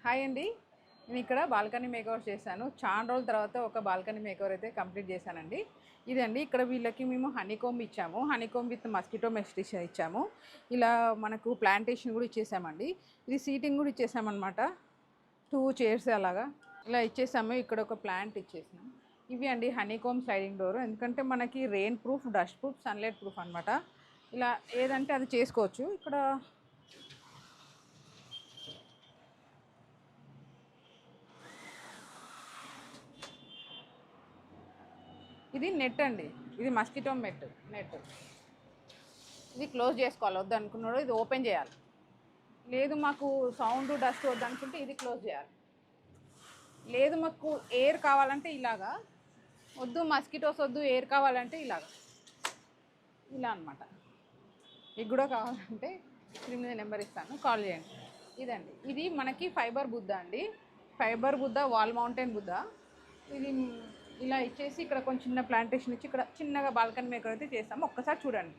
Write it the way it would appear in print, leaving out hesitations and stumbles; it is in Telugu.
హాయ్ అండి. నేను ఇక్కడ బాల్కనీ మేకఓవర్ చేశాను. చాలా రోజుల తర్వాత ఒక బాల్కనీ మేకఓవర్ అయితే కంప్లీట్ చేశానండి. ఇదండి, ఇక్కడ వీళ్ళకి మేము హనీకోంబ్ ఇచ్చాము. హనీకోంబ్ విత్ మస్కిటో మెస్టిష్ ఇచ్చాము. ఇలా మనకు ప్లాంటేషన్ కూడా ఇచ్చేసామండి. ఇది సీటింగ్ కూడా ఇచ్చేసామన్నమాట. 2 చైర్స్ అలాగా ఇలా ఇచ్చేసాము. ఇక్కడ ఒక ప్లాంట్ ఇచ్చేసాము. ఇవి అండి హనీకోంబ్ స్లైడింగ్ డోర్. ఎందుకంటే మనకి rain proof, dust proof, sunlight proof అనమాట. ఇలా ఏదంటే అది చేసుకోవచ్చు. ఇక్కడ ఇది నెట్ అండి. ఇది మస్కిటో నెట్. ఇది క్లోజ్ చేసుకోవాలి. వద్దు అనుకున్నాడు ఇది ఓపెన్ చేయాలి. లేదు మాకు సౌండ్ డస్ట్ వద్దు అనుకుంటే ఇది క్లోజ్ చేయాలి. లేదు మాకు ఎయిర్ కావాలంటే ఇలాగా, వద్దు మస్కిటోస్ వద్దు ఎయిర్ కావాలంటే ఇలాగా, ఇలా అనమాట. ఇది కూడా కావాలంటే స్క్రీన్ మీద నెంబర్ ఇస్తాను, కాల్ చేయండి. ఇదండి, ఇది మనకి ఫైబర్ బుద్ధ అండి. Fibre Buddha, wall mountain Buddha. ఇది ఇలా ఇచ్చేసి ఇక్కడ కొంచెం చిన్న ప్లాంటేషన్ ఇచ్చి ఇక్కడ చిన్నగా బాల్కనీ మేకర్ అయితే చేస్తాము. ఒక్కసారి చూడండి.